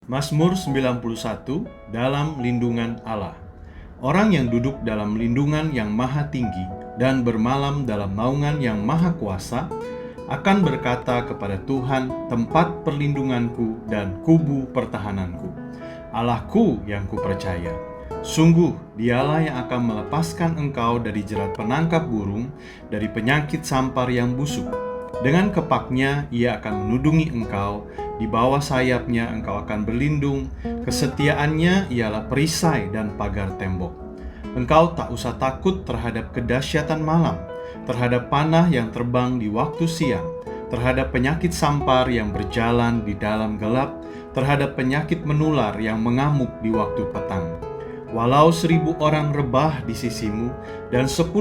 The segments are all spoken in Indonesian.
Mazmur 91, dalam lindungan Allah. Orang yang duduk dalam lindungan yang maha tinggi dan bermalam dalam naungan yang maha kuasa akan berkata kepada Tuhan, tempat perlindunganku dan kubu pertahananku, Allahku yang kupercaya. Sungguh dialah yang akan melepaskan engkau dari jerat penangkap burung, dari penyakit sampar yang busuk. Dengan kepaknya ia akan menudungi engkau, di bawah sayapnya engkau akan berlindung, kesetiaannya ialah perisai dan pagar tembok. Engkau tak usah takut terhadap kedahsyatan malam, terhadap panah yang terbang di waktu siang, terhadap penyakit sampar yang berjalan di dalam gelap, terhadap penyakit menular yang mengamuk di waktu petang. Walau 1.000 orang rebah di sisimu dan 10.000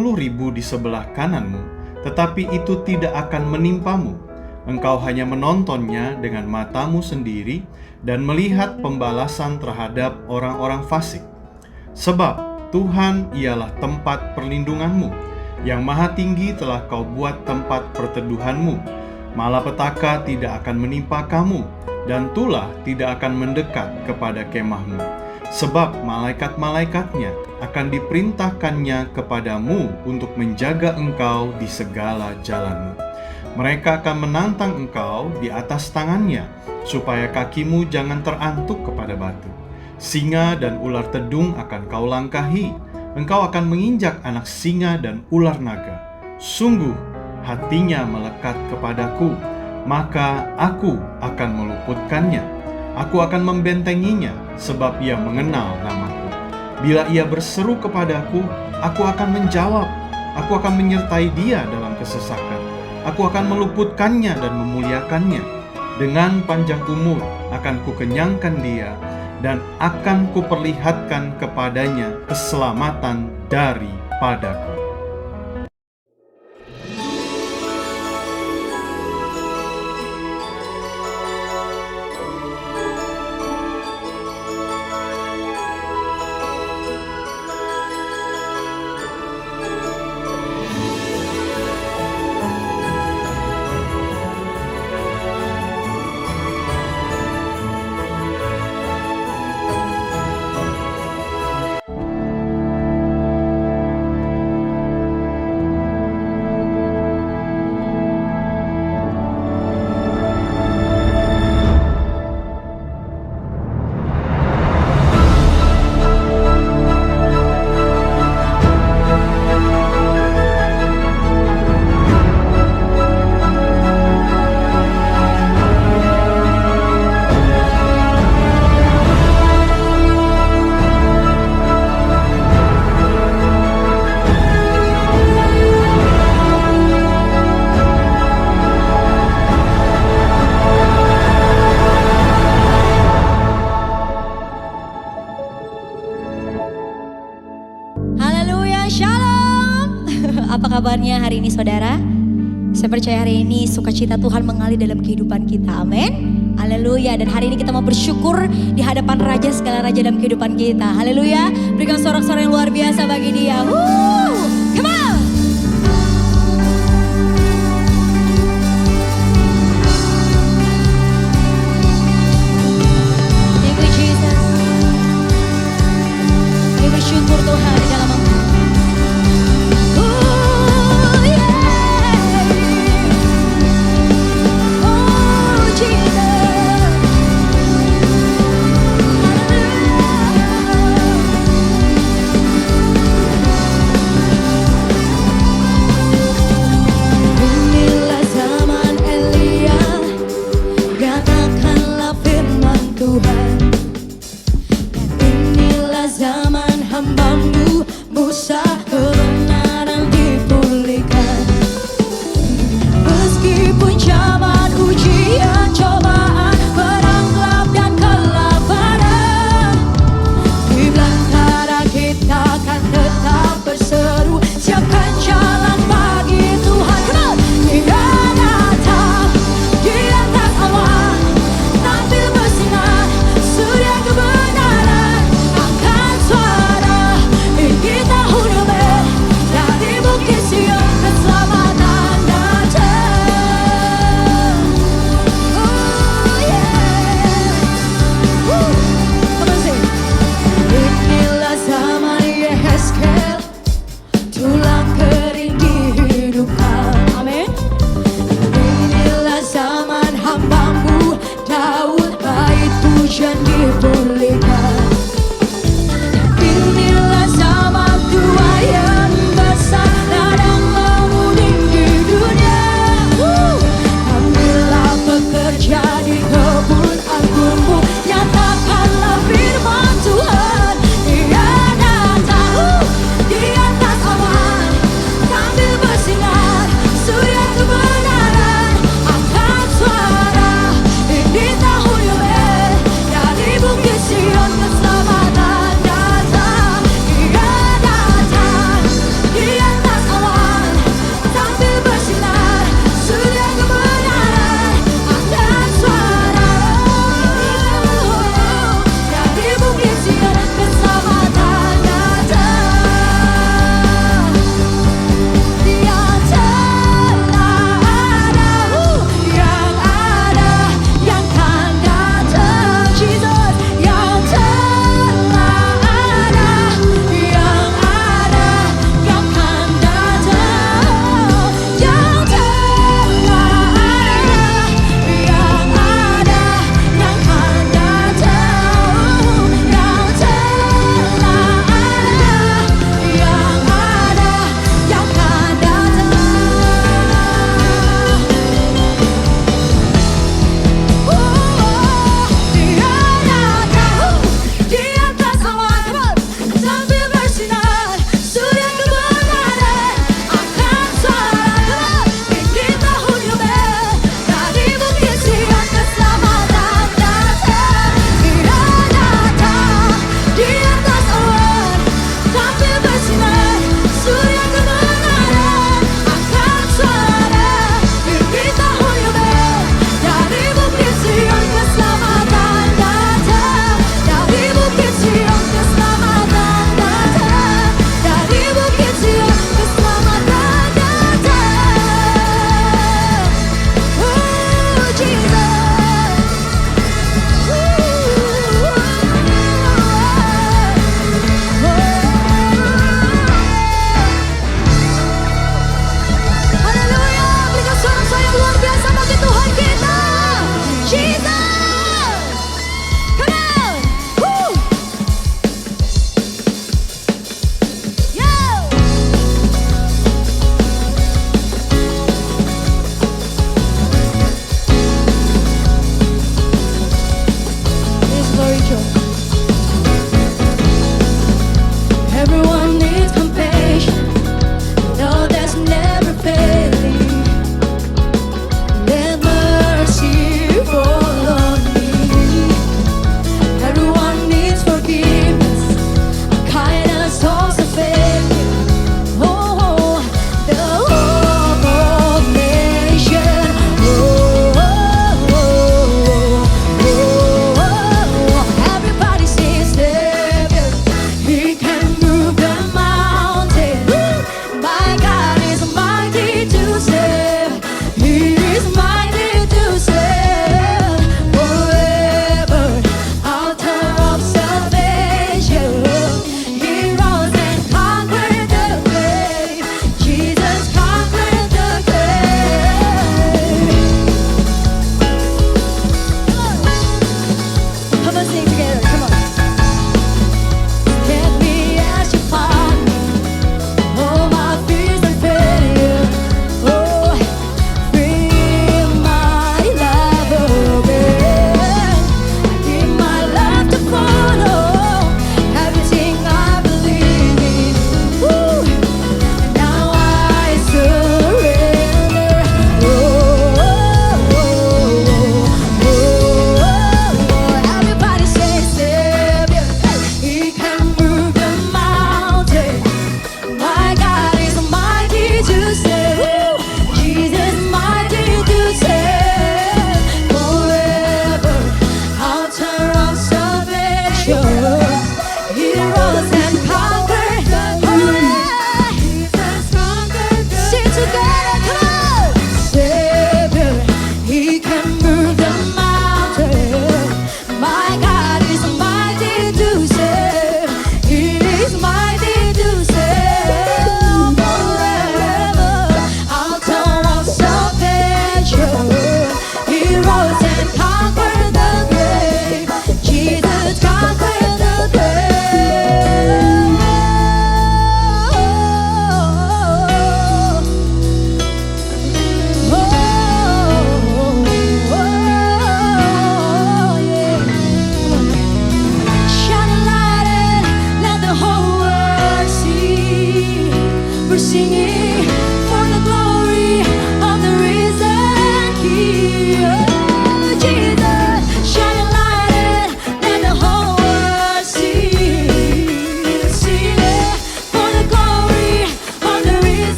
di sebelah kananmu, tetapi itu tidak akan menimpamu. Engkau hanya menontonnya dengan matamu sendiri dan melihat pembalasan terhadap orang-orang fasik. Sebab Tuhan ialah tempat perlindunganmu, yang maha tinggi telah kau buat tempat perteduhanmu. Malapetaka tidak akan menimpa kamu, dan tulah tidak akan mendekat kepada kemahmu. Sebab malaikat-malaikatnya akan diperintahkannya kepadamu untuk menjaga engkau di segala jalanmu. Mereka akan menantang engkau di atas tangannya, supaya kakimu jangan terantuk kepada batu. Singa dan ular tedung akan kau langkahi, engkau akan menginjak anak singa dan ular naga. Sungguh hatinya melekat kepadaku, maka aku akan meluputkannya. Aku akan membentenginya, sebab ia mengenal namaku. Bila ia berseru kepadaku, aku akan menjawab. Aku akan menyertai dia dalam kesesakan. Aku akan meluputkannya dan memuliakannya. Dengan panjang umur akan kukenyangkan dia, dan akan kuperlihatkan kepadanya keselamatan daripadaku. Apa kabarnya hari ini saudara? Saya percaya hari ini sukacita Tuhan mengalir dalam kehidupan kita, amin. Haleluya. Dan hari ini kita mau bersyukur di hadapan Raja segala Raja dalam kehidupan kita. Haleluya. Berikan sorak-sorak yang luar biasa bagi dia. Come on. Thank you Jesus. Kami bersyukur Tuhan di dalam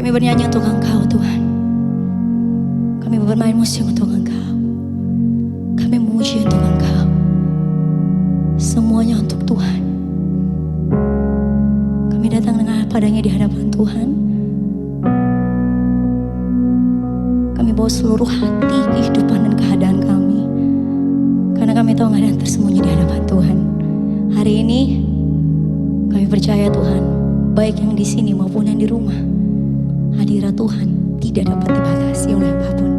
Kami bernyanyi untuk Engkau Tuhan. Kami bermain musik untuk Engkau. Kami memuji untuk Engkau. Semuanya untuk Tuhan. Kami datang dengan padanya di hadapan Tuhan. Kami bawa seluruh hati, kehidupan dan keadaan kami. Karena kami tahu gak ada yang tersembunyi di hadapan Tuhan. Hari ini kami percaya Tuhan, baik yang di sini maupun yang di rumah, hadirat Tuhan tidak dapat dibatasi oleh apapun.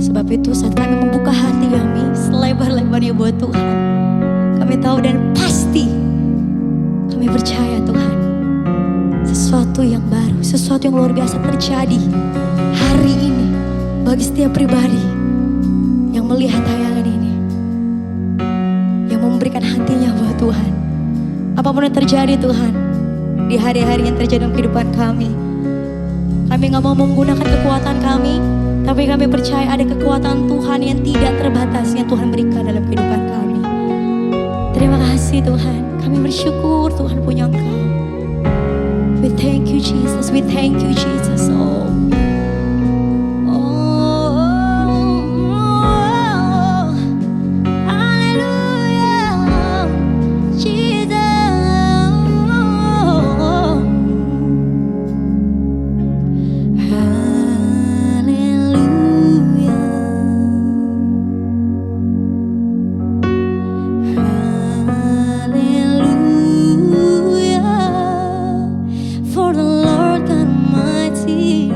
Sebab itu saat kami membuka hati kami selebar-lebarnya buat Tuhan, kami tahu dan pasti kami percaya Tuhan, sesuatu yang baru, sesuatu yang luar biasa terjadi hari ini bagi setiap pribadi yang melihat tayangan ini, yang memberikan hatinya buat Tuhan. Apapun yang terjadi Tuhan, di hari-hari yang terjadi dalam kehidupan kami gak mau menggunakan kekuatan kami, tapi kami percaya ada kekuatan Tuhan yang tidak terbatas yang Tuhan berikan dalam kehidupan kami. Terima kasih Tuhan, kami bersyukur Tuhan punya Engkau. We thank you Jesus, we thank you Jesus. For the Lord God Almighty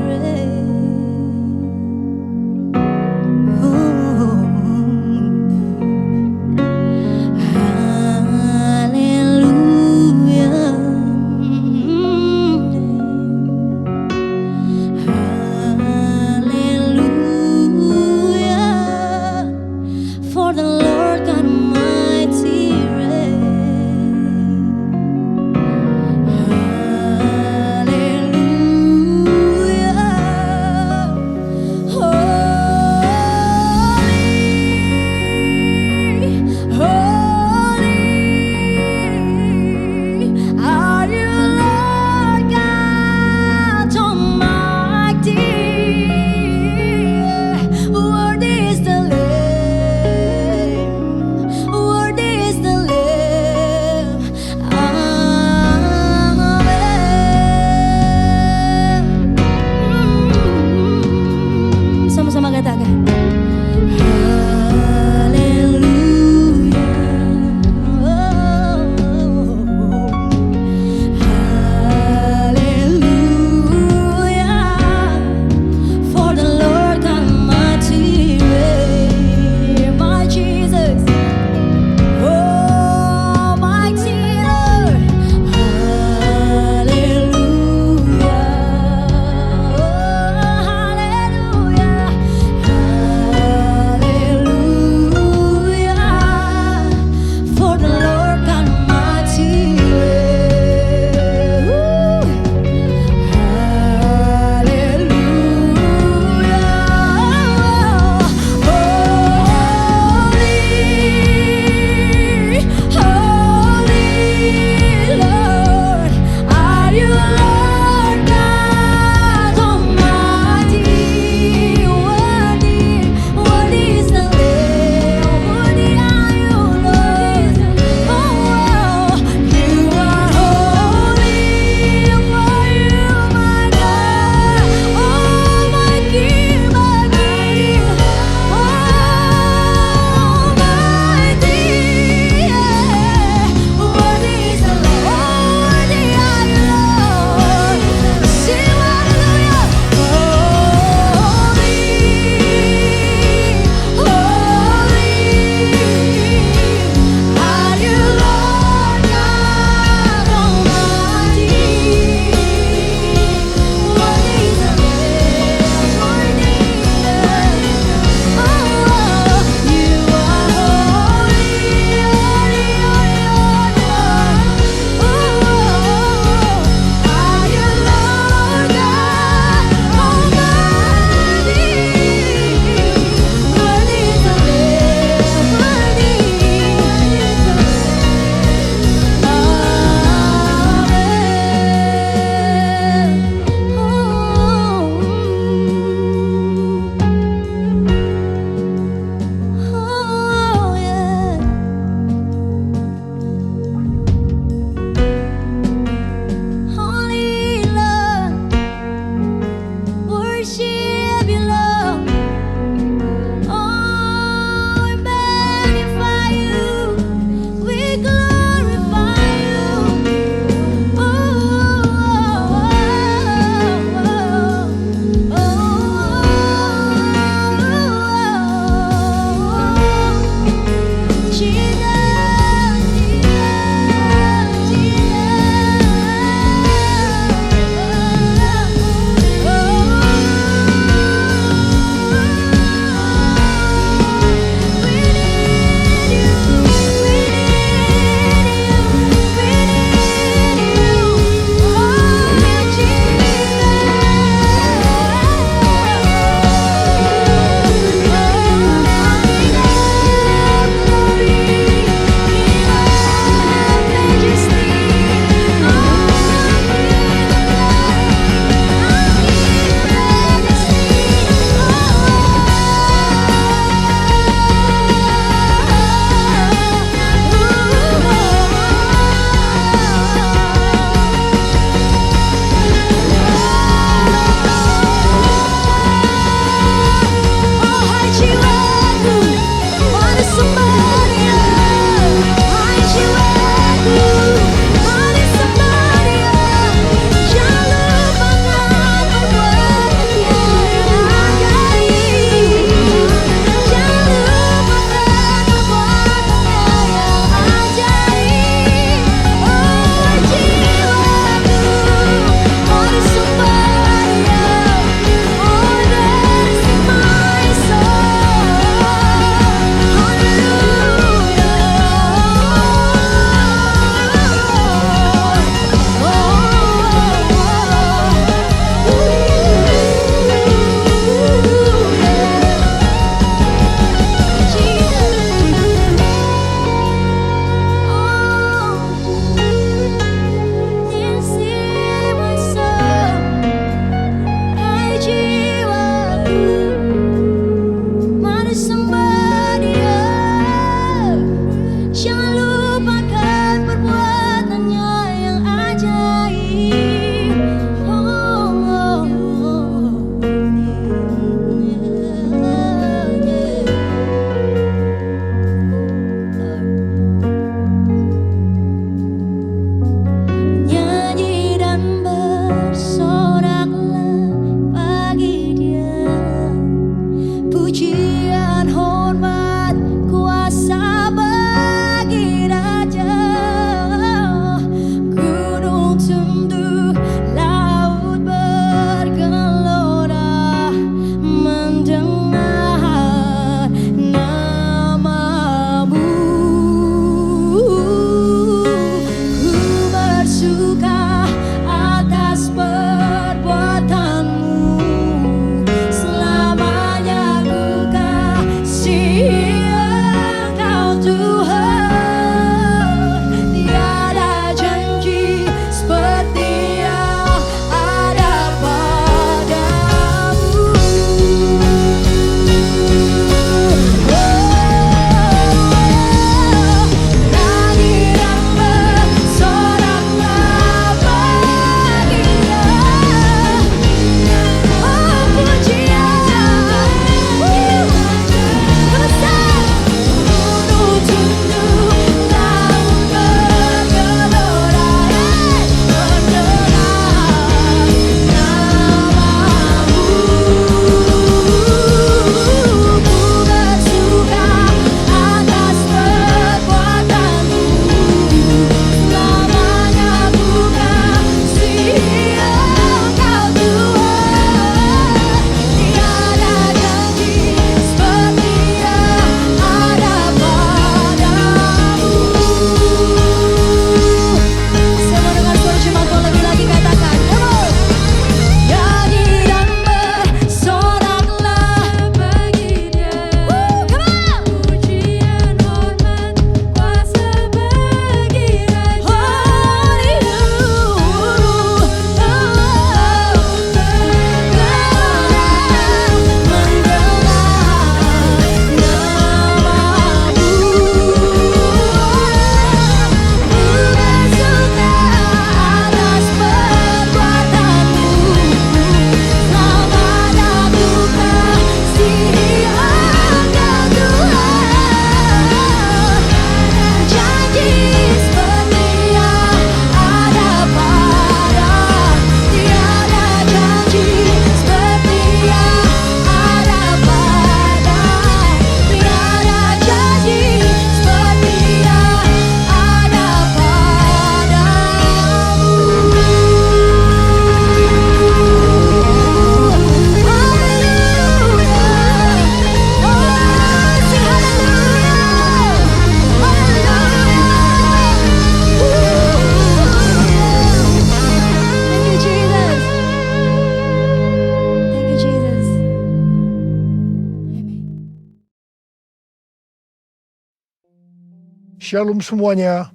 Shalom semuanya.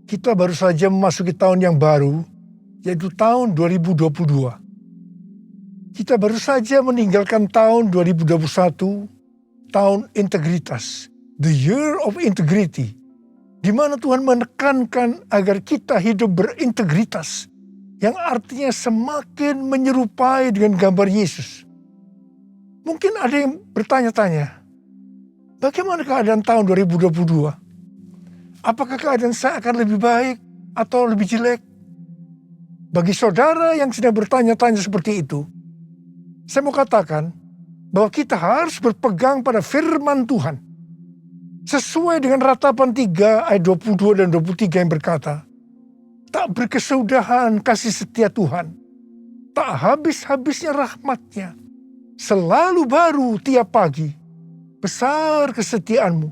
Kita baru saja memasuki tahun yang baru, yaitu tahun 2022. Kita baru saja meninggalkan tahun 2021, tahun integritas, the year of integrity, di mana Tuhan menekankan agar kita hidup berintegritas, yang artinya semakin menyerupai dengan gambar Yesus. Mungkin ada yang bertanya-tanya, bagaimana keadaan tahun 2022? Apakah keadaan saya akan lebih baik atau lebih jelek? Bagi saudara yang sedang bertanya-tanya seperti itu, saya mau katakan bahwa kita harus berpegang pada firman Tuhan. Sesuai dengan Ratapan 3 ayat 22 dan 23 yang berkata, tak berkesudahan kasih setia Tuhan, tak habis-habisnya rahmat-Nya, selalu baru tiap pagi, besar kesetiaanmu.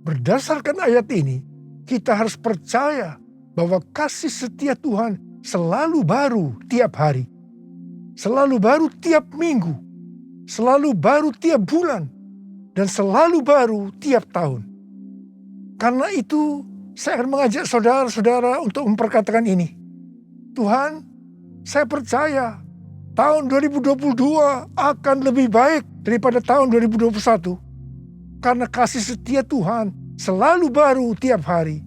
Berdasarkan ayat ini, kita harus percaya bahwa kasih setia Tuhan selalu baru tiap hari, selalu baru tiap minggu, selalu baru tiap bulan, dan selalu baru tiap tahun. Karena itu, saya akan mengajak saudara-saudara untuk memperkatakan ini. Tuhan, saya percaya tahun 2022 akan lebih baik daripada tahun 2021. Karena kasih setia Tuhan selalu baru tiap hari,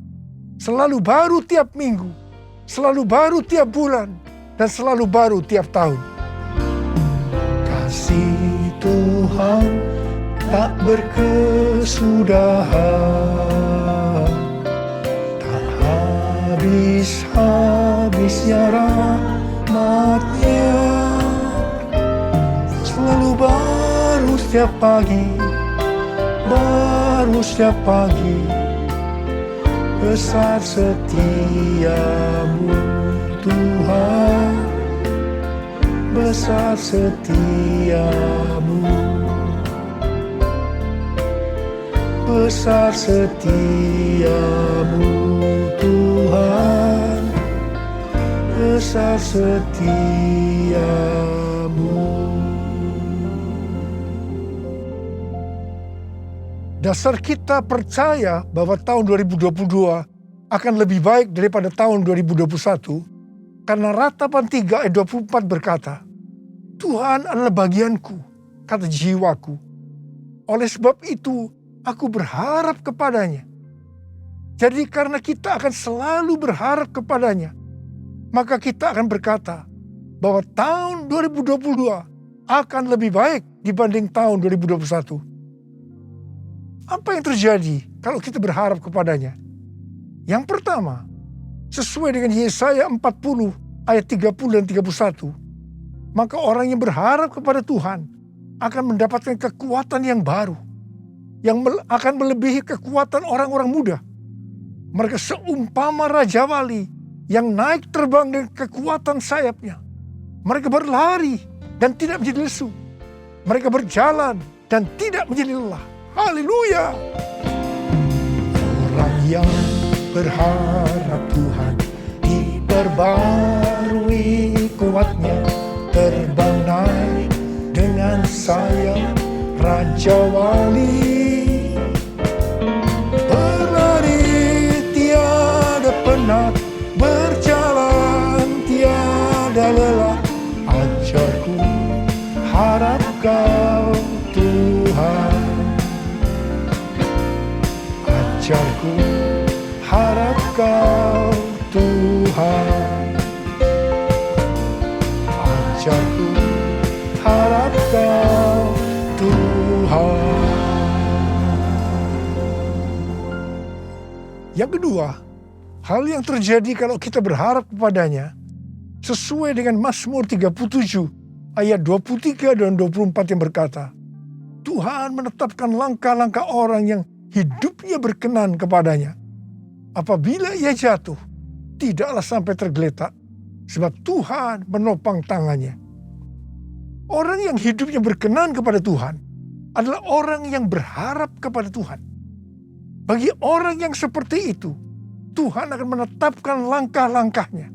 selalu baru tiap minggu, selalu baru tiap bulan, dan selalu baru tiap tahun. Kasih Tuhan tak berkesudahan, tak habis-habisnya rahmat-Nya, selalu baru setiap pagi, baru setiap pagi, besar setiamu Tuhan, besar setiamu, besar setiamu Tuhan, besar setiamu. Dasar kita percaya bahwa tahun 2022 akan lebih baik daripada tahun 2021 karena Ratapan 3 ayat 24 berkata, Tuhan adalah bagianku, kata jiwaku. Oleh sebab itu, aku berharap kepadanya. Jadi karena kita akan selalu berharap kepadanya, maka kita akan berkata bahwa tahun 2022 akan lebih baik dibanding tahun 2021. Apa yang terjadi kalau kita berharap kepadanya? Yang pertama, sesuai dengan Yesaya 40 ayat 30 dan 31, maka orang yang berharap kepada Tuhan akan mendapatkan kekuatan yang baru, yang akan melebihi kekuatan orang-orang muda. Mereka seumpama Raja Wali yang naik terbang dengan kekuatan sayapnya. Mereka berlari dan tidak menjadi lesu. Mereka berjalan dan tidak menjadi lelah. Haleluya! Orang yang berharap Tuhan diperbarui kuatnya, terbang naik dengan sayap Raja Wali, berlari tiada penat, berjalan tiada lelah. Ajarku harap Kau Tuhan, ajarku harap Kau Tuhan, ajarku harap Kau Tuhan. Yang kedua, hal yang terjadi kalau kita berharap kepadanya sesuai dengan Mazmur 37 ayat 23 dan 24 yang berkata, Tuhan menetapkan langkah-langkah orang yang hidupnya berkenan kepadanya. Apabila ia jatuh, tidaklah sampai tergeletak, sebab Tuhan menopang tangannya. Orang yang hidupnya berkenan kepada Tuhan adalah orang yang berharap kepada Tuhan. Bagi orang yang seperti itu, Tuhan akan menetapkan langkah-langkahnya.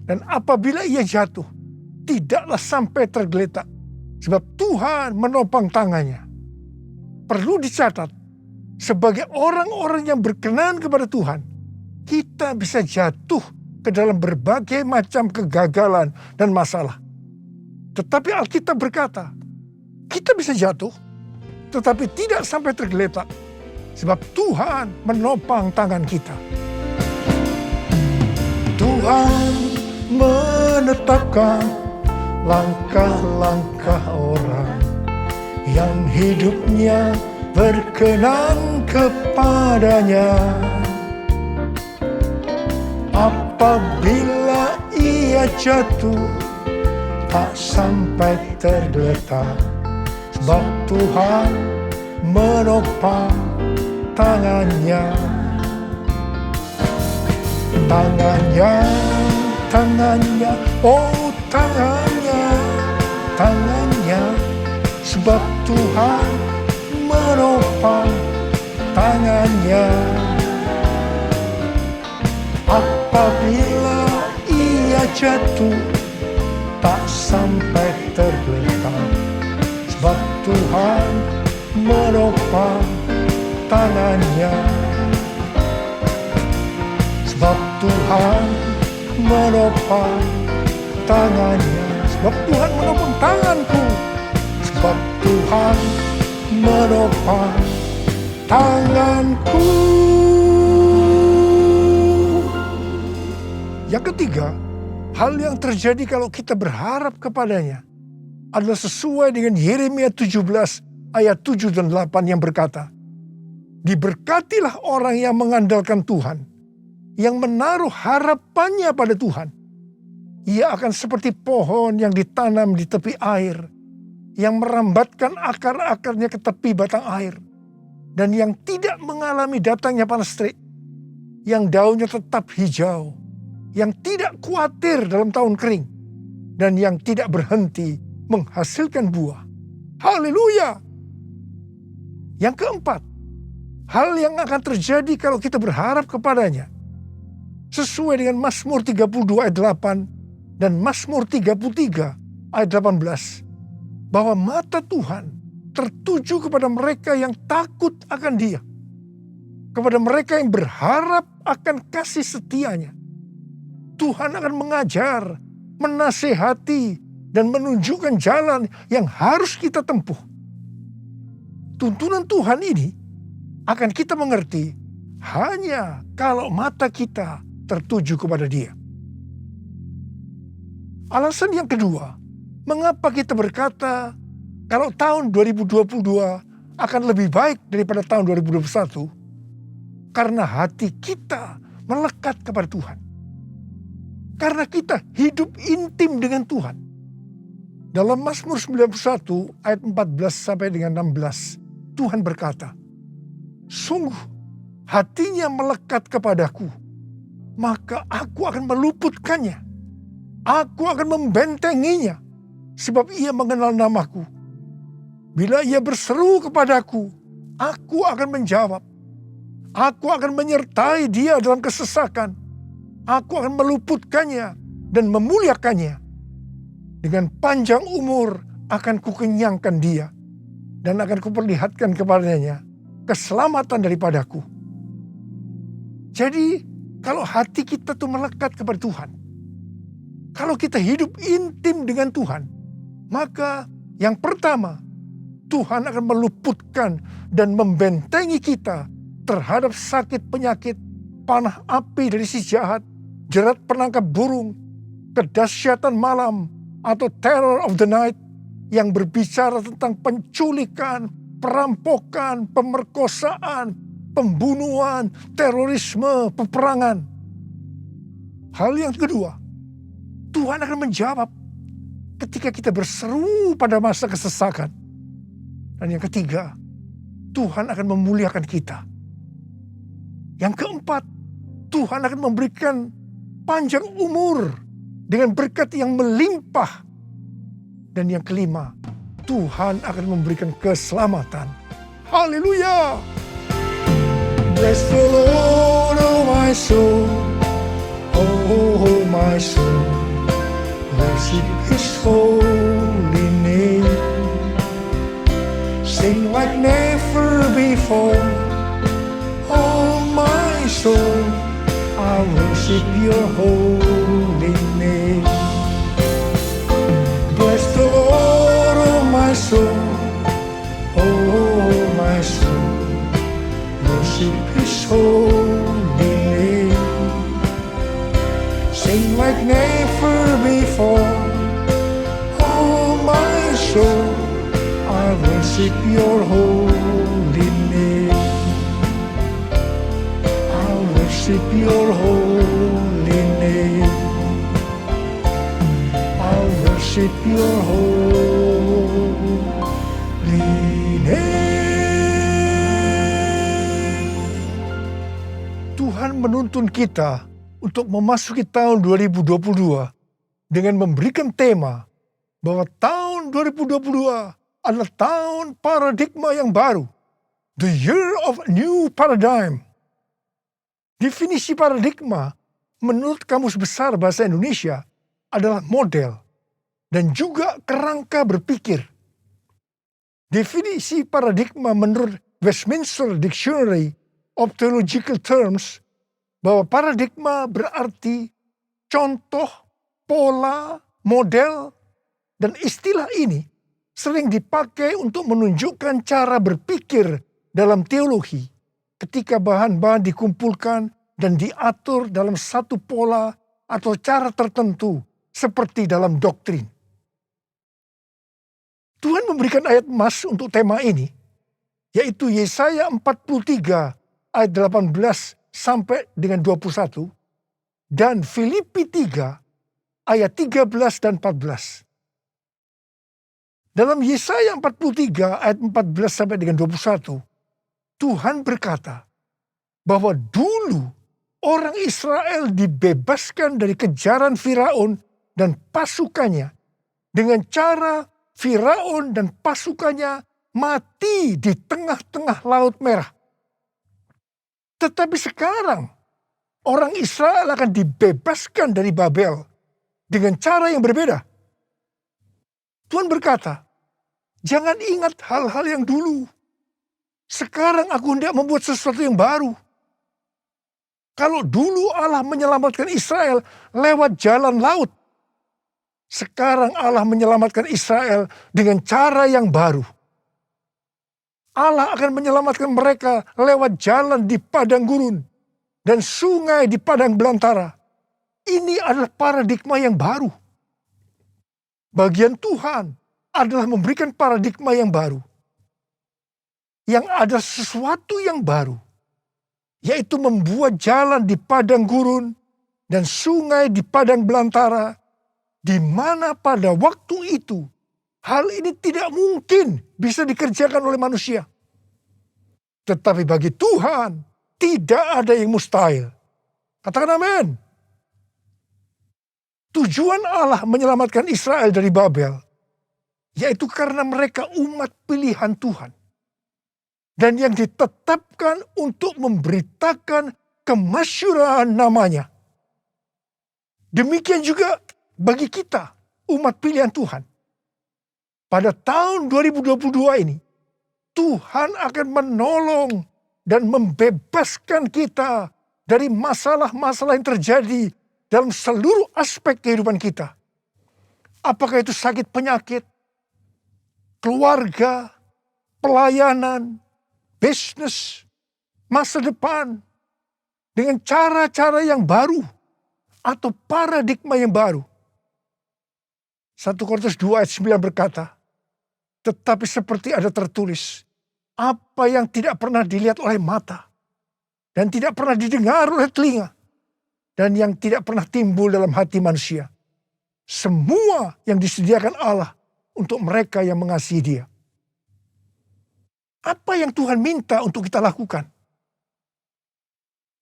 Dan apabila ia jatuh, tidaklah sampai tergeletak, sebab Tuhan menopang tangannya. Perlu dicatat, sebagai orang-orang yang berkenan kepada Tuhan, kita bisa jatuh ke dalam berbagai macam kegagalan dan masalah. Tetapi Alkitab berkata, kita bisa jatuh, tetapi tidak sampai tergeletak, sebab Tuhan menopang tangan kita. Tuhan menetapkan langkah-langkah orang yang hidupnya berkenan kepadanya. Apabila ia jatuh, tak sampai tergeletak, sebab Tuhan menopang tangannya. Tangannya, oh tangannya, sebab Tuhan menopang tangannya. Apabila ia jatuh, tak sampai tergeletak, sebab Tuhan menopang tangannya. Sebab Tuhan menopang tangannya. Sebab Tuhan menopang tanganku. Sebab Tuhan menopang tanganku. Yang ketiga, hal yang terjadi kalau kita berharap kepadanya adalah sesuai dengan Yeremia 17 ayat 7 dan 8 yang berkata, diberkatilah orang yang mengandalkan Tuhan, yang menaruh harapannya pada Tuhan. Ia akan seperti pohon yang ditanam di tepi air, yang merambatkan akar-akarnya ke tepi batang air, dan yang tidak mengalami datangnya panas terik, yang daunnya tetap hijau, yang tidak khawatir dalam tahun kering, dan yang tidak berhenti menghasilkan buah. Haleluya! Yang keempat, hal yang akan terjadi kalau kita berharap kepadanya, sesuai dengan Mazmur 32 ayat 8 dan Mazmur 33 ayat 18, bahwa mata Tuhan tertuju kepada mereka yang takut akan Dia, kepada mereka yang berharap akan kasih setianya. Tuhan akan mengajar, menasehati, dan menunjukkan jalan yang harus kita tempuh. Tuntunan Tuhan ini akan kita mengerti hanya kalau mata kita tertuju kepada Dia. Alasan yang kedua, mengapa kita berkata kalau tahun 2022 akan lebih baik daripada tahun 2021? Karena hati kita melekat kepada Tuhan. Karena kita hidup intim dengan Tuhan. Dalam Mazmur 91 ayat 14 sampai dengan 16, Tuhan berkata, sungguh hatinya melekat kepadaku, maka aku akan meluputkannya. Aku akan membentenginya, sebab ia mengenal namaku. Bila ia berseru kepadaku, aku akan menjawab. Aku akan menyertai dia dalam kesesakan. Aku akan meluputkannya dan memuliakannya. Dengan panjang umur akan kukenyangkan dia, dan akan kuperlihatkan kepadanya keselamatan daripadaku. Jadi, kalau hati kita tuh melekat kepada Tuhan, kalau kita hidup intim dengan Tuhan, maka yang pertama, Tuhan akan meluputkan dan membentengi kita terhadap sakit penyakit, panah api dari si jahat, jerat penangkap burung, kedahsyatan malam, atau terror of the night yang berbicara tentang penculikan, perampokan, pemerkosaan, pembunuhan, terorisme, peperangan. Hal yang kedua, Tuhan akan menjawab ketika kita berseru pada masa kesesakan. Dan yang ketiga, Tuhan akan memuliakan kita. Yang keempat, Tuhan akan memberikan panjang umur dengan berkat yang melimpah. Dan yang kelima, Tuhan akan memberikan keselamatan. Haleluya! Bless the Lord, oh my soul, oh my soul, worship His holy name. Sing like never before, soul, I worship your holy name. Bless the Lord, oh my soul, oh my soul, worship his holy name. Sing like never before, oh my soul, I worship your holy name. I worship your holy name. I worship your holy name. Tuhan menuntun kita untuk memasuki tahun 2022 dengan memberikan tema bahwa tahun 2022 adalah tahun paradigma yang baru. The year of new paradigm. Definisi paradigma menurut Kamus Besar Bahasa Indonesia adalah model dan juga kerangka berpikir. Definisi paradigma menurut Westminster Dictionary of Theological Terms bahwa paradigma berarti contoh, pola, model, dan istilah ini sering dipakai untuk menunjukkan cara berpikir dalam teologi ketika bahan-bahan dikumpulkan dan diatur dalam satu pola atau cara tertentu seperti dalam doktrin. Tuhan memberikan ayat emas untuk tema ini, yaitu Yesaya 43 ayat 18 sampai dengan 21 dan Filipi 3 ayat 13 dan 14. Dalam Yesaya 43 ayat 14 sampai dengan 21, Tuhan berkata bahwa dulu orang Israel dibebaskan dari kejaran Firaun dan pasukannya dengan cara Firaun dan pasukannya mati di tengah-tengah Laut Merah. Tetapi sekarang orang Israel akan dibebaskan dari Babel dengan cara yang berbeda. Tuhan berkata, jangan ingat hal-hal yang dulu. Sekarang aku hendak membuat sesuatu yang baru. Kalau dulu Allah menyelamatkan Israel lewat jalan laut, sekarang Allah menyelamatkan Israel dengan cara yang baru. Allah akan menyelamatkan mereka lewat jalan di padang gurun dan sungai di padang belantara. Ini adalah paradigma yang baru. Bagian Tuhan adalah memberikan paradigma yang baru. Yang ada sesuatu yang baru, yaitu membuat jalan di padang gurun dan sungai di padang belantara, di mana pada waktu itu hal ini tidak mungkin bisa dikerjakan oleh manusia. Tetapi bagi Tuhan tidak ada yang mustahil. Katakan amin. Tujuan Allah menyelamatkan Israel dari Babel, yaitu karena mereka umat pilihan Tuhan. Dan yang ditetapkan untuk memberitakan kemasyhuran namanya. Demikian juga bagi kita, umat pilihan Tuhan. Pada tahun 2022 ini, Tuhan akan menolong dan membebaskan kita dari masalah-masalah yang terjadi dalam seluruh aspek kehidupan kita. Apakah itu sakit penyakit, keluarga, pelayanan, bisnis, masa depan, dengan cara-cara yang baru atau paradigma yang baru. 1 Korintus 2 ayat 9 berkata, tetapi seperti ada tertulis, apa yang tidak pernah dilihat oleh mata, dan tidak pernah didengar oleh telinga, dan yang tidak pernah timbul dalam hati manusia. Semua yang disediakan Allah untuk mereka yang mengasihi Dia. Apa yang Tuhan minta untuk kita lakukan?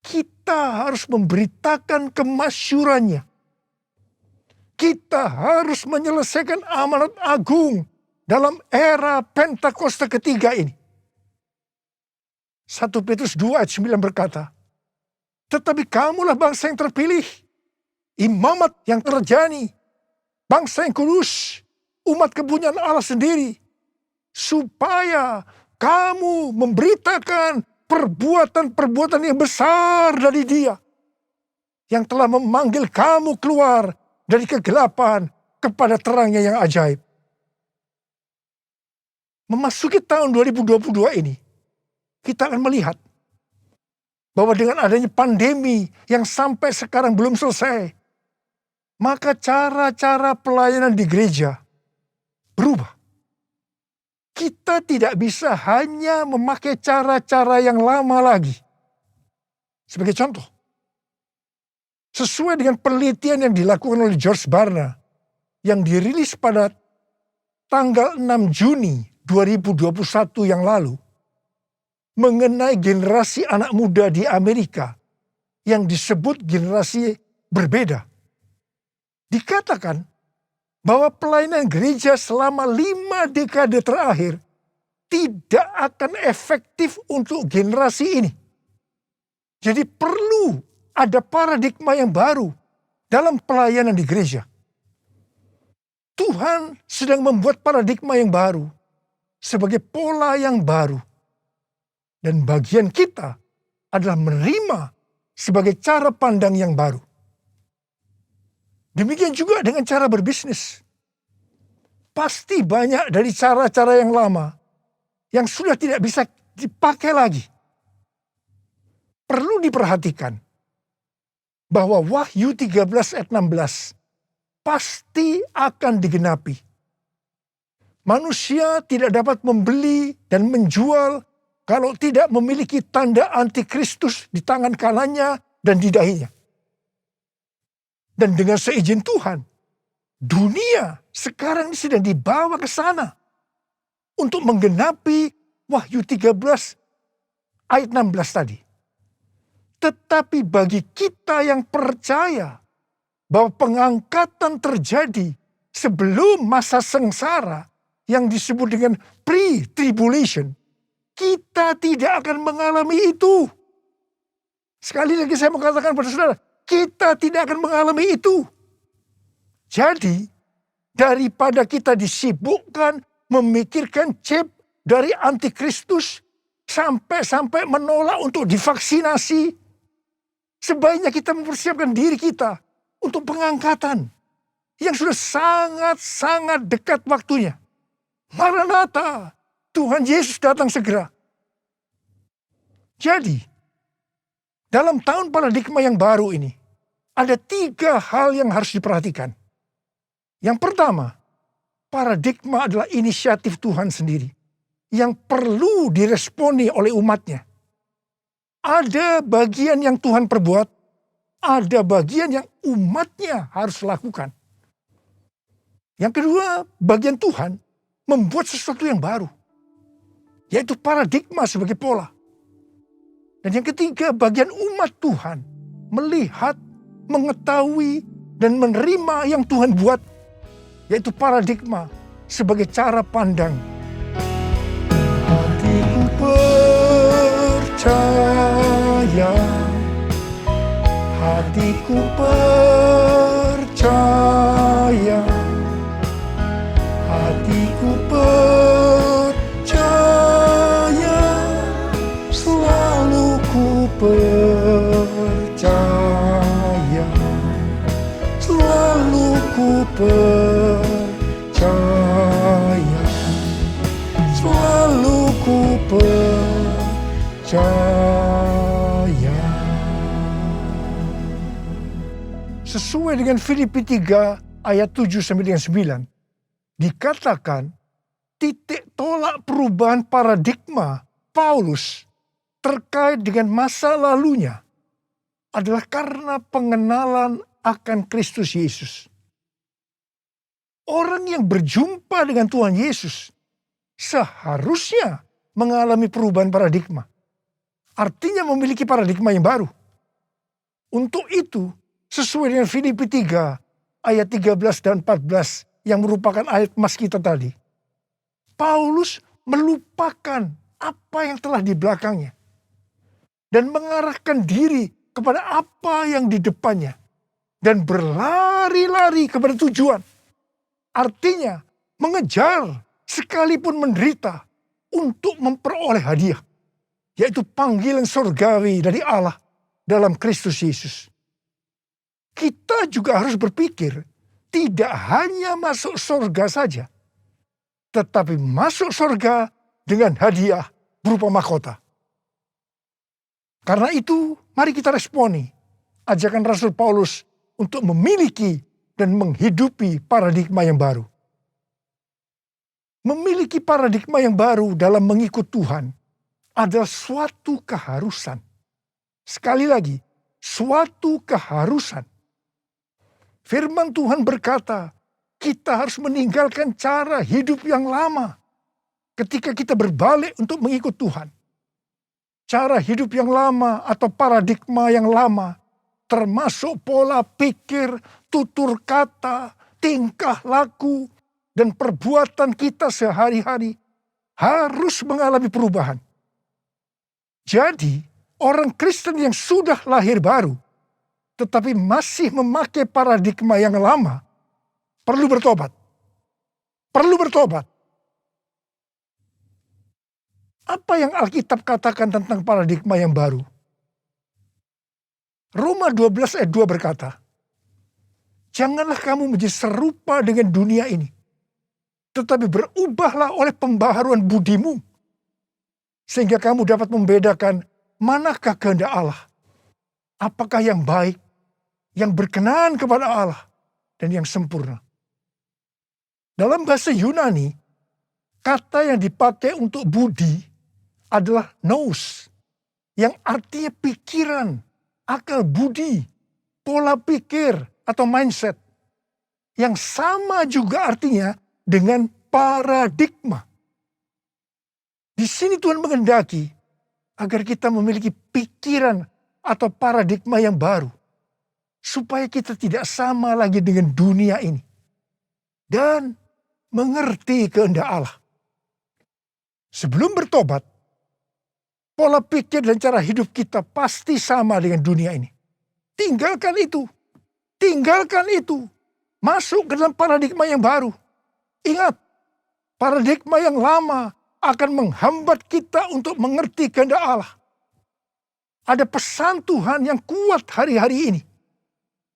Kita harus memberitakan kemasyhurannya. Kita harus menyelesaikan amanat agung dalam era Pentakosta ketiga ini. 1 Petrus 2 ayat 9 berkata, tetapi kamulah bangsa yang terpilih, imamat yang terjani, bangsa yang kudus, umat kepunyaan Allah sendiri, supaya kamu memberitakan perbuatan-perbuatan yang besar dari Dia yang telah memanggil kamu keluar dari kegelapan kepada terangnya yang ajaib. Memasuki tahun 2022 ini, kita akan melihat bahwa dengan adanya pandemi yang sampai sekarang belum selesai, maka cara-cara pelayanan di gereja berubah. Kita tidak bisa hanya memakai cara-cara yang lama lagi. Sebagai contoh, sesuai dengan penelitian yang dilakukan oleh George Barna yang dirilis pada tanggal 6 Juni 2021 yang lalu mengenai generasi anak muda di Amerika yang disebut generasi berbeda. Dikatakan bahwa pelayanan gereja selama 5 dekade terakhir tidak akan efektif untuk generasi ini. Jadi perlu ada paradigma yang baru dalam pelayanan di gereja. Tuhan sedang membuat paradigma yang baru sebagai pola yang baru. Dan bagian kita adalah menerima sebagai cara pandang yang baru. Demikian juga dengan cara berbisnis. Pasti banyak dari cara-cara yang lama yang sudah tidak bisa dipakai lagi. Perlu diperhatikan bahwa Wahyu 13 ayat 16 pasti akan digenapi. Manusia tidak dapat membeli dan menjual kalau tidak memiliki tanda antikristus di tangan kanannya dan di dahinya. Dan dengan seizin Tuhan, dunia sekarang sedang dibawa ke sana untuk menggenapi Wahyu 13 ayat 16 tadi. Tetapi bagi kita yang percaya bahwa pengangkatan terjadi sebelum masa sengsara yang disebut dengan pre-tribulation, kita tidak akan mengalami itu. Sekali lagi saya mau katakan pada saudara, kita tidak akan mengalami itu. Jadi, daripada kita disibukkan memikirkan chip dari antikristus sampai menolak untuk divaksinasi, sebaiknya kita mempersiapkan diri kita untuk pengangkatan yang sudah sangat-sangat dekat waktunya. Maranatha, Tuhan Yesus datang segera. Jadi, dalam tahun paradigma yang baru ini, ada 3 hal yang harus diperhatikan. Yang pertama, paradigma adalah inisiatif Tuhan sendiri yang perlu diresponi oleh umatnya. Ada bagian yang Tuhan perbuat, ada bagian yang umatnya harus lakukan. Yang kedua, bagian Tuhan membuat sesuatu yang baru, yaitu paradigma sebagai pola. Dan yang ketiga, bagian umat Tuhan melihat, mengetahui, dan menerima yang Tuhan buat, yaitu paradigma sebagai cara pandang. Hatiku percaya, hatiku percaya, hatiku percaya, selalu ku percaya, selalu ku percaya, selalu ku percaya. Sesuai dengan Filipi 3 ayat 7 sampai dengan 9, dikatakan titik tolak perubahan paradigma Paulus terkait dengan masa lalunya adalah karena pengenalan akan Kristus Yesus. Orang yang berjumpa dengan Tuhan Yesus seharusnya mengalami perubahan paradigma. Artinya memiliki paradigma yang baru. Untuk itu, sesuai dengan Filipi 3 ayat 13 dan 14 yang merupakan ayat emas kita tadi, Paulus melupakan apa yang telah di belakangnya dan mengarahkan diri kepada apa yang di depannya dan berlari-lari kepada tujuan. Artinya mengejar sekalipun menderita untuk memperoleh hadiah, yaitu panggilan surgawi dari Allah dalam Kristus Yesus. Kita juga harus berpikir tidak hanya masuk surga saja, tetapi masuk surga dengan hadiah berupa mahkota. Karena itu, mari kita responi ajakan Rasul Paulus untuk memiliki dan menghidupi paradigma yang baru. Memiliki paradigma yang baru dalam mengikut Tuhan adalah suatu keharusan. Sekali lagi, suatu keharusan. Firman Tuhan berkata, kita harus meninggalkan cara hidup yang lama ketika kita berbalik untuk mengikut Tuhan. Cara hidup yang lama atau paradigma yang lama, termasuk pola pikir, tutur kata, tingkah laku, dan perbuatan kita sehari-hari harus mengalami perubahan. Jadi, orang Kristen yang sudah lahir baru, tetapi masih memakai paradigma yang lama, perlu bertobat. Perlu bertobat. Apa yang Alkitab katakan tentang paradigma yang baru? Roma 12 ayat 2 berkata, janganlah kamu menjadi serupa dengan dunia ini, tetapi berubahlah oleh pembaharuan budimu, sehingga kamu dapat membedakan manakah kehendak Allah, apakah yang baik, yang berkenan kepada Allah, dan yang sempurna. Dalam bahasa Yunani, kata yang dipakai untuk budi adalah nous, yang artinya pikiran, akal budi, pola pikir atau mindset. Yang sama juga artinya dengan paradigma. Di sini Tuhan menghendaki agar kita memiliki pikiran atau paradigma yang baru. Supaya kita tidak sama lagi dengan dunia ini. Dan mengerti kehendak Allah. Sebelum bertobat, pola pikir dan cara hidup kita pasti sama dengan dunia ini. Tinggalkan itu. Tinggalkan itu. Masuk ke dalam paradigma yang baru. Ingat, paradigma yang lama akan menghambat kita untuk mengerti kehendak Allah. Ada pesan Tuhan yang kuat hari-hari ini.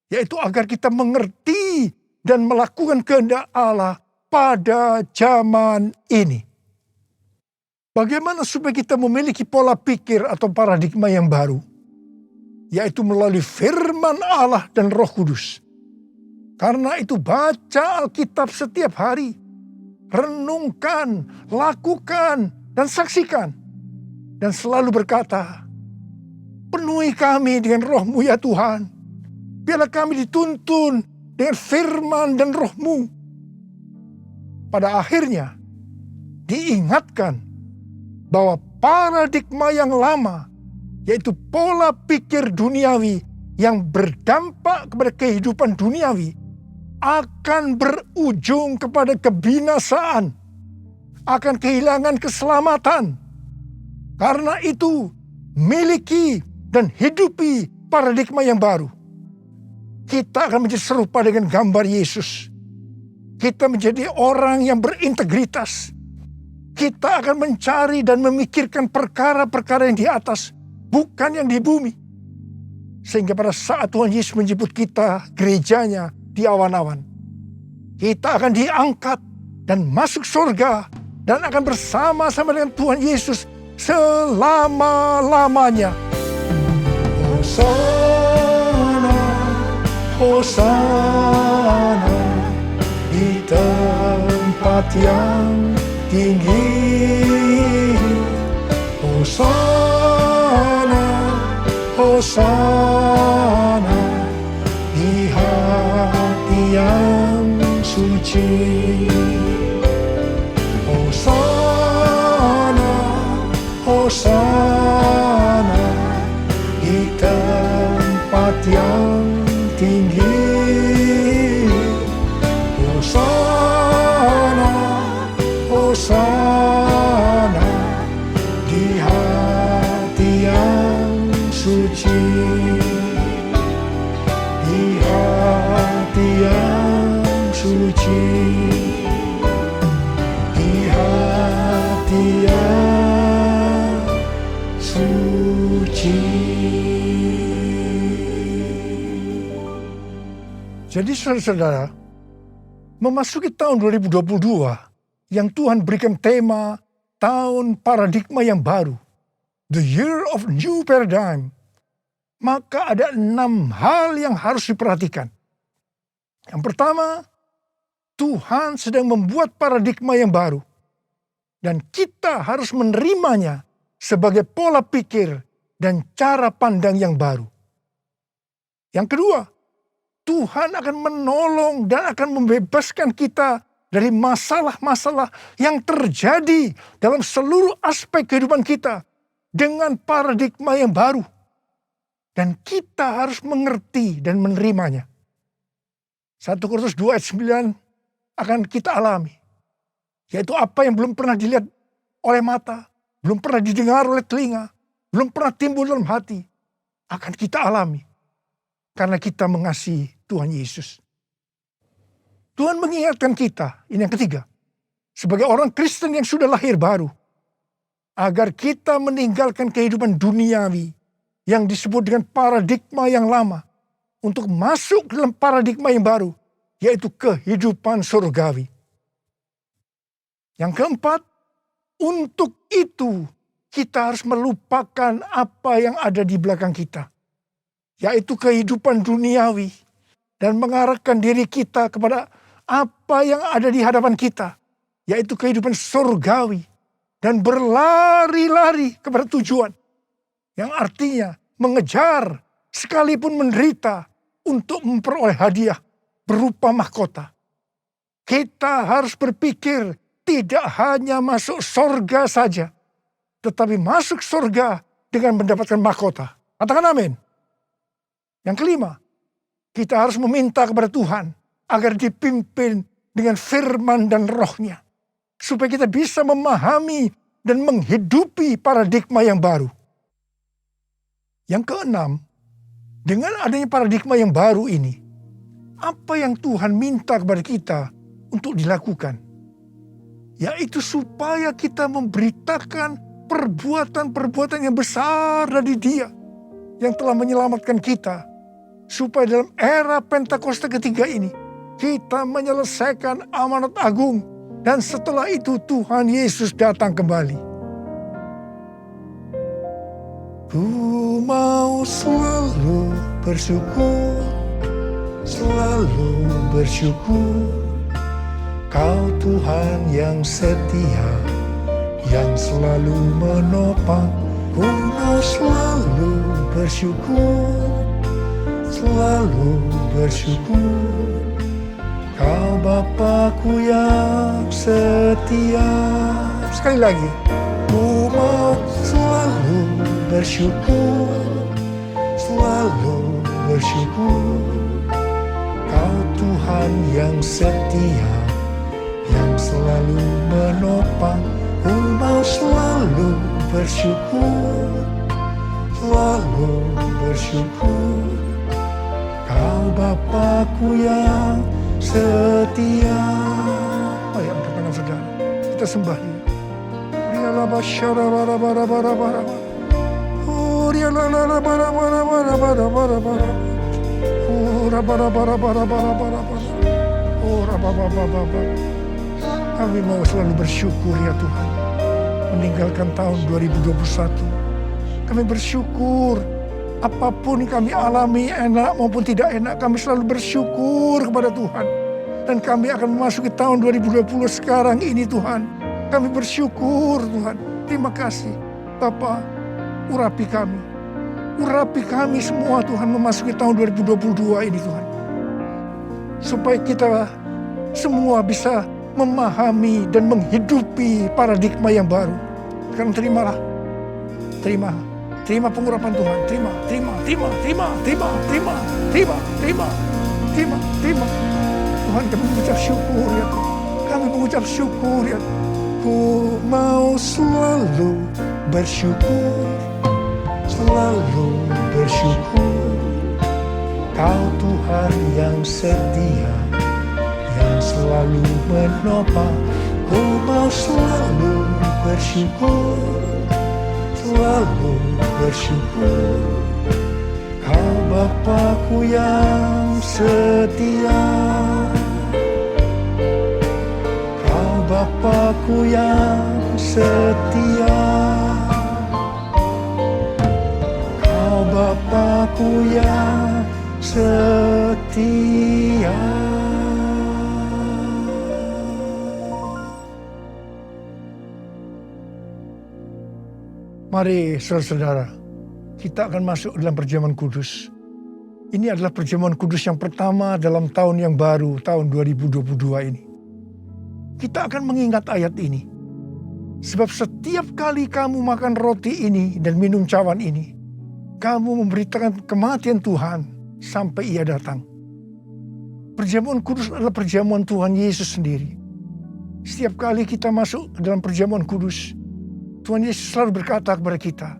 Yaitu agar kita mengerti dan melakukan kehendak Allah pada zaman ini. Bagaimana supaya kita memiliki pola pikir atau paradigma yang baru? Yaitu melalui firman Allah dan Roh Kudus. Karena itu baca Alkitab setiap hari. Renungkan, lakukan, dan saksikan. Dan selalu berkata, penuhi kami dengan Roh-Mu ya Tuhan. Biarlah kami dituntun dengan firman dan Roh-Mu. Pada akhirnya, diingatkan bahwa paradigma yang lama, yaitu pola pikir duniawi yang berdampak kepada kehidupan duniawi, akan berujung kepada kebinasaan, akan kehilangan keselamatan. Karena itu, miliki dan hidupi paradigma yang baru. Kita akan menjadi serupa dengan gambar Yesus. Kita menjadi orang yang berintegritas. Kita akan mencari dan memikirkan perkara-perkara yang di atas, bukan yang di bumi. Sehingga pada saat Tuhan Yesus menjemput kita, gerejanya di awan-awan, kita akan diangkat dan masuk surga dan akan bersama-sama dengan Tuhan Yesus selama-lamanya. Hosana, Hosana di tempat yang tinggi. Hosana, Hosana di hati yang suci. Hosana, Hosana di tempat yang tinggi. Hosana, Hosana di hati yang suci. Di hati yang suci. Jadi saudara-saudara, memasuki tahun 2022 yang Tuhan berikan tema tahun paradigma yang baru, the year of new paradigm, maka ada 6 hal yang harus diperhatikan. Yang pertama, Tuhan sedang membuat paradigma yang baru dan kita harus menerimanya sebagai pola pikir dan cara pandang yang baru. Yang kedua, Tuhan akan menolong dan akan membebaskan kita dari masalah-masalah yang terjadi dalam seluruh aspek kehidupan kita dengan paradigma yang baru. Dan kita harus mengerti dan menerimanya. 1 Korintus 2 ayat 9 akan kita alami. Yaitu apa yang belum pernah dilihat oleh mata, belum pernah didengar oleh telinga, belum pernah timbul dalam hati, akan kita alami. Karena kita mengasihi Tuhan Yesus. Tuhan mengingatkan kita, ini yang ketiga, sebagai orang Kristen yang sudah lahir baru, agar kita meninggalkan kehidupan duniawi yang disebut dengan paradigma yang lama, untuk masuk dalam paradigma yang baru, yaitu kehidupan surgawi. Yang keempat, untuk itu kita harus melupakan apa yang ada di belakang kita, yaitu kehidupan duniawi, dan mengarahkan diri kita kepada apa yang ada di hadapan kita, yaitu kehidupan surgawi, dan berlari-lari kepada tujuan, yang artinya mengejar sekalipun menderita untuk memperoleh hadiah berupa mahkota. Kita harus berpikir tidak hanya masuk surga saja, tetapi masuk surga dengan mendapatkan mahkota. Katakan amin. Yang kelima, kita harus meminta kepada Tuhan agar dipimpin dengan firman dan rohnya, supaya kita bisa memahami dan menghidupi paradigma yang baru. Yang keenam, dengan adanya paradigma yang baru ini, apa yang Tuhan minta kepada kita untuk dilakukan? Yaitu supaya kita memberitakan perbuatan-perbuatan yang besar dari Dia yang telah menyelamatkan kita, supaya dalam era Pentakosta ketiga ini kita menyelesaikan amanat agung, dan setelah itu Tuhan Yesus datang kembali. Ku mau selalu bersyukur, selalu bersyukur. Kau Tuhan yang setia, yang selalu menopang. Ku mau selalu bersyukur, selalu bersyukur. Kau Bapa-Ku yang setia. Sekali lagi. Ku mau selalu bersyukur, selalu bersyukur. Kau Tuhan yang setia, yang selalu menopang. Ku mau selalu bersyukur, selalu bersyukur. Kau Bapa-Ku yang setia. Mari angkat tangan saudara, kita sembah Dia. Rialah basyara bara bara bara bara. Oh rialah bara bara bara bara bara bara bara. Oh bara bara bara bara bara bara. Oh bara bara bara. Kami mau selalu bersyukur ya Tuhan, meninggalkan tahun 2021. Kami bersyukur apapun kami alami, enak maupun tidak enak, kami selalu bersyukur kepada Tuhan. Dan kami akan memasuki tahun 2020 sekarang ini Tuhan. Kami bersyukur Tuhan. Terima kasih Bapa, urapi kami. Urapi kami semua Tuhan memasuki tahun 2022 ini Tuhan. Supaya kita semua bisa memahami dan menghidupi paradigma yang baru. Sekarang terimalah. Terima pengurapan Tuhan. Terima. Tuhan, kami mengucap syukur ya Tuhan. Kami mengucap syukur ya Tuhan. Ku mau selalu bersyukur, selalu bersyukur. Kau Tuhan yang setia, yang selalu menopang. Ku mau selalu bersyukur, selalu bersyukur. Kau Bapakku yang setia, Kau Bapakku yang setia, Kau Bapakku yang setia. Mari saudara-saudara, kita akan masuk dalam perjamuan kudus. Ini adalah perjamuan kudus yang pertama dalam tahun yang baru, tahun 2022 ini. Kita akan mengingat ayat ini. Sebab setiap kali kamu makan roti ini dan minum cawan ini, kamu memberitakan kematian Tuhan sampai Ia datang. Perjamuan kudus adalah perjamuan Tuhan Yesus sendiri. Setiap kali kita masuk ke dalam perjamuan kudus, Tuhan Yesus selalu berkata kepada kita,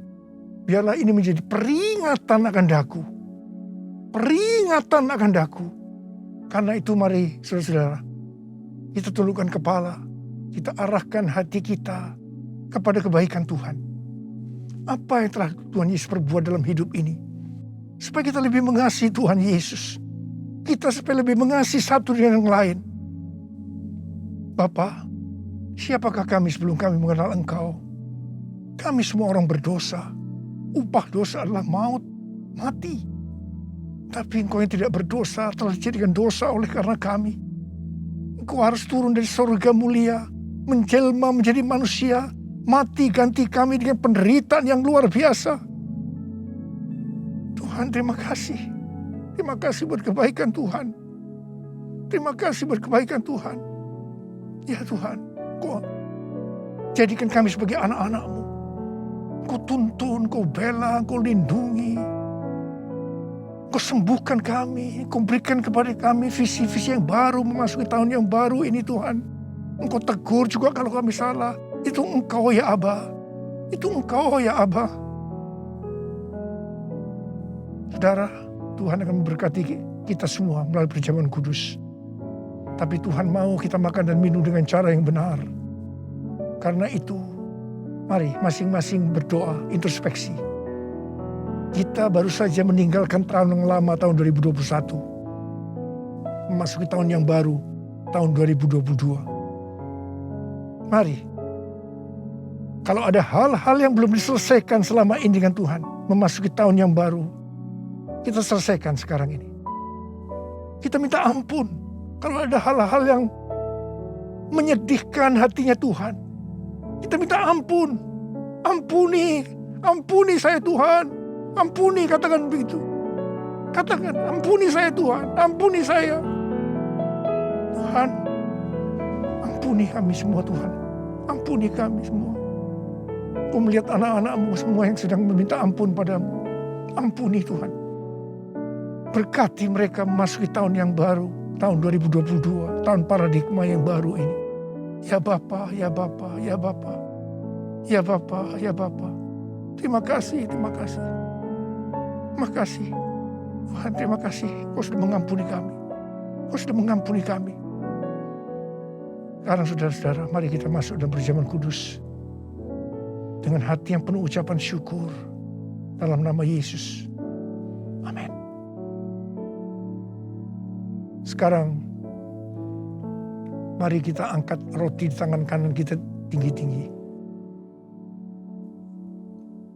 biarlah ini menjadi peringatan akan daku. Peringatan akan daku. Karena itu mari saudara-saudara, kita tundukkan kepala, kita arahkan hati kita kepada kebaikan Tuhan. Apa yang telah Tuhan Yesus perbuat dalam hidup ini? Supaya kita lebih mengasihi Tuhan Yesus. Kita supaya lebih mengasihi satu dengan yang lain. Bapa, siapakah kami sebelum kami mengenal Engkau? Kami semua orang berdosa. Upah dosa adalah maut, mati. Tapi Engkau yang tidak berdosa telah dijadikan dosa oleh karena kami. Engkau harus turun dari surga mulia, menjelma menjadi manusia, mati ganti kami dengan penderitaan yang luar biasa. Tuhan, terima kasih. Terima kasih buat kebaikan Tuhan. Terima kasih buat kebaikan Tuhan. Ya Tuhan, Kau jadikan kami sebagai anak-anak-Mu. Kau tuntun, Kau bela, Kau lindungi. Kau sembuhkan kami, Kau berikan kepada kami visi-visi yang baru memasuki tahun yang baru ini Tuhan. Engkau tegur juga kalau kami salah. Itu Engkau ya Aba. Itu Engkau ya Aba. Saudara, Tuhan akan memberkati kita semua melalui perjamuan kudus. Tapi Tuhan mau kita makan dan minum dengan cara yang benar. Karena itu, mari masing-masing berdoa, introspeksi. Kita baru saja meninggalkan tahun yang lama, tahun 2021. Memasuki tahun yang baru, tahun 2022. Mari, kalau ada hal-hal yang belum diselesaikan selama ini dengan Tuhan, memasuki tahun yang baru, kita selesaikan sekarang ini. Kita minta ampun kalau ada hal-hal yang menyedihkan hatinya Tuhan. Kita minta ampun. Ampuni saya Tuhan. Ampuni, katakan begitu. Katakan, ampuni saya Tuhan. Ampuni saya. Tuhan, ampuni kami semua Tuhan. Ampuni kami semua. Kau melihat anak-anak-Mu semua yang sedang meminta ampun padamu. Ampuni Tuhan. Berkati mereka memasuki tahun yang baru. Tahun 2022. Tahun paradigma yang baru ini. Ya Bapa, ya Bapa, ya Bapa. Ya Bapa, ya Bapa. Terima kasih, terima kasih. Terima kasih. Tuhan, terima kasih. Kau sudah mengampuni kami. Kau sudah mengampuni kami. Sekarang saudara-saudara, mari kita masuk dalam perjamuan kudus. Dengan hati yang penuh ucapan syukur. Dalam nama Yesus. Amin. Sekarang, mari kita angkat roti di tangan kanan kita tinggi-tinggi.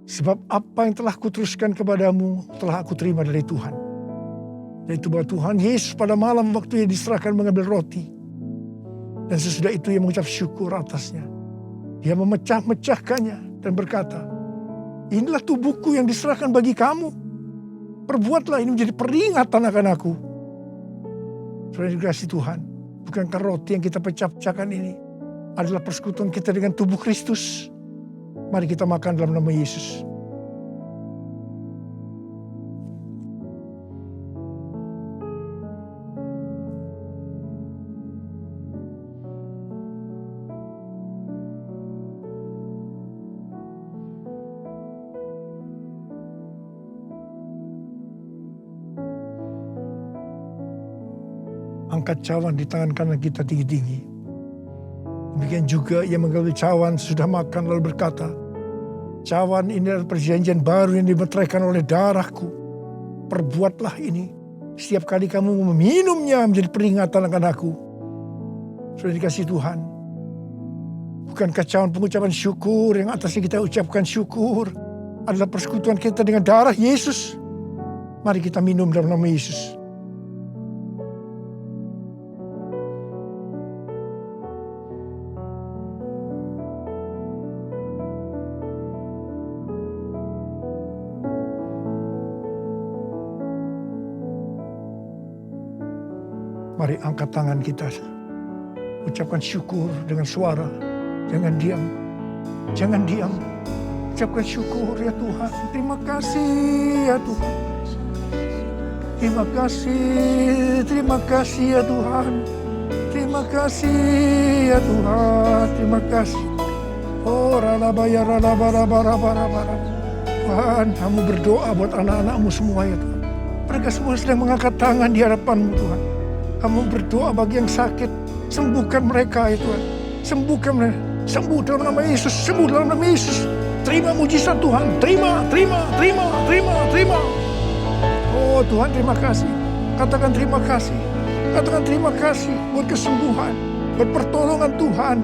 Sebab apa yang telah kuteruskan kepadamu telah aku terima dari Tuhan. Yaitu bahwa Tuhan Yesus pada malam waktu Ia diserahkan mengambil roti. Dan sesudah itu Ia mengucap syukur atasnya. Dia memecah-mecahkannya dan berkata, inilah tubuhku yang diserahkan bagi kamu. Perbuatlah ini menjadi peringatan akan aku. Saudara dikasihi Tuhan, bukankah roti yang kita pecah-pecahkan ini adalah persekutuan kita dengan tubuh Kristus? Mari kita makan dalam nama Yesus. Angkat cawan di tangan kanan kita tinggi-tinggi. Demikian juga Ia mengambil cawan sudah makan lalu berkata, cawan ini adalah perjanjian baru yang dimeteraikan oleh darahku. perbuatlah ini. Setiap kali kamu meminumnya menjadi peringatan akan aku. Sudah dikasih Tuhan. Bukan kacauan pengucapan syukur yang atasnya kita ucapkan syukur. Adalah persekutuan kita dengan darah Yesus. Mari kita minum dalam nama Yesus. Mari angkat tangan kita. Ucapkan syukur dengan suara. Jangan diam. Jangan diam. Ucapkan syukur ya Tuhan. Terima kasih ya Tuhan. Terima kasih. Terima kasih ya Tuhan. Terima kasih ya Tuhan. Terima kasih. Oh ralabaya ralabarabarabarabara. Tuhan, kamu berdoa buat anak-anakmu semua ya Tuhan. Mereka semua sedang mengangkat tangan di hadapan-Mu Tuhan. Kamu berdoa bagi yang sakit. Sembuhkan mereka ya Tuhan. Sembuhkan mereka. Sembuh dalam nama Yesus. Sembuh dalam nama Yesus. Terima mujizat Tuhan. Terima. Oh Tuhan, terima kasih. Katakan terima kasih. Katakan terima kasih buat kesembuhan. Buat pertolongan Tuhan.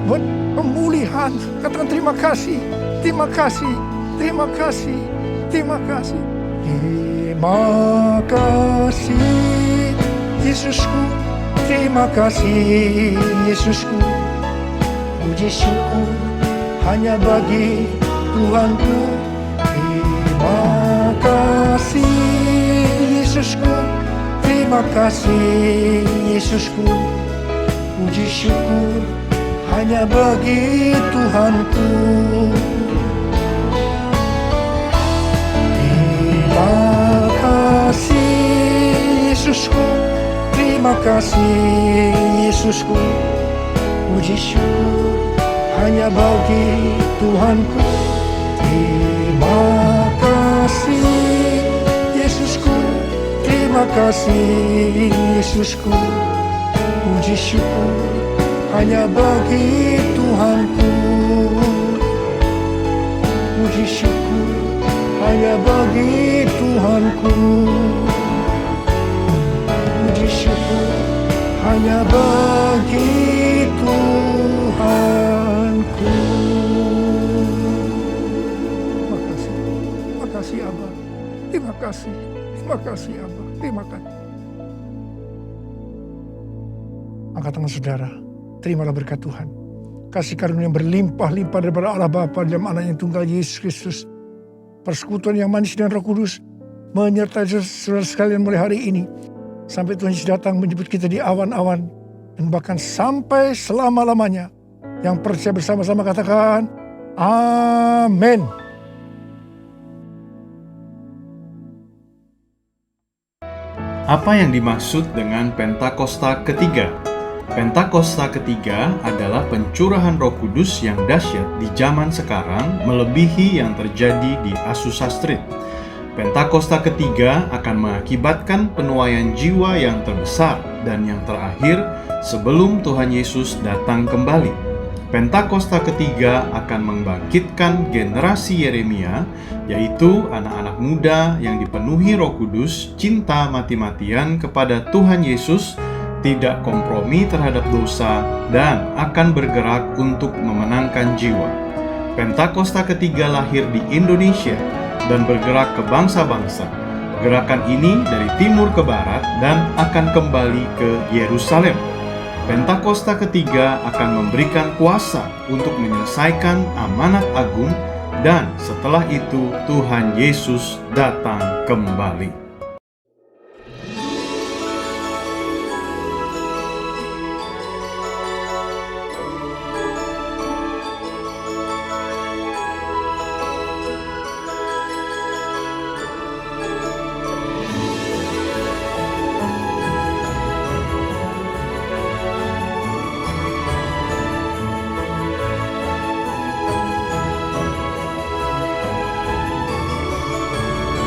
Buat pemulihan. Katakan terima kasih. Terima kasih. Terima kasih. Terima kasih. Terima kasih Yesusku. Terima kasih Yesusku. Puji syukur hanya bagi Tuhanku. Terima kasih Yesusku. Terima kasih Yesusku. Puji syukur hanya bagi Tuhanku. Terima kasih Yesusku. Terima kasih Yesusku. Puji syukur hanya bagi Tuhanku. Terima kasih Yesusku. Terima kasih Yesusku. Puji syukur hanya bagi Tuhanku. Puji syukur hanya bagi Tuhanku. Puji syukur hanya bagi Tuhanku. Terima kasih. Terima kasih Abah. Terima kasih. Terima kasih Abah. Terima kasih. Angkat tangan saudara. Terimalah berkat Tuhan. Kasih karunia yang berlimpah-limpah daripada Allah Bapa dalam Anak yang tunggal Yesus Kristus. Persekutuan yang manis dengan Roh Kudus menyertai saudara sekalian mulai hari ini. Sampai Tuhan Yesus datang menjemput kita di awan-awan. Dan bahkan sampai selama-lamanya. Yang percaya bersama-sama katakan, amin. Apa yang dimaksud dengan Pentakosta ketiga? Pentakosta ketiga adalah pencurahan Roh Kudus yang dahsyat di zaman sekarang melebihi yang terjadi di Azusa Street. Pentakosta ketiga akan mengakibatkan penuaian jiwa yang terbesar dan yang terakhir sebelum Tuhan Yesus datang kembali. Pentakosta ketiga akan membangkitkan generasi Yeremia, yaitu anak-anak muda yang dipenuhi Roh Kudus, cinta mati-matian kepada Tuhan Yesus, tidak kompromi terhadap dosa, dan akan bergerak untuk memenangkan jiwa. Pentakosta ketiga lahir di Indonesia dan bergerak ke bangsa-bangsa. Gerakan ini dari timur ke barat dan akan kembali ke Yerusalem. Pentakosta ketiga akan memberikan kuasa untuk menyelesaikan amanat agung dan setelah itu Tuhan Yesus datang kembali.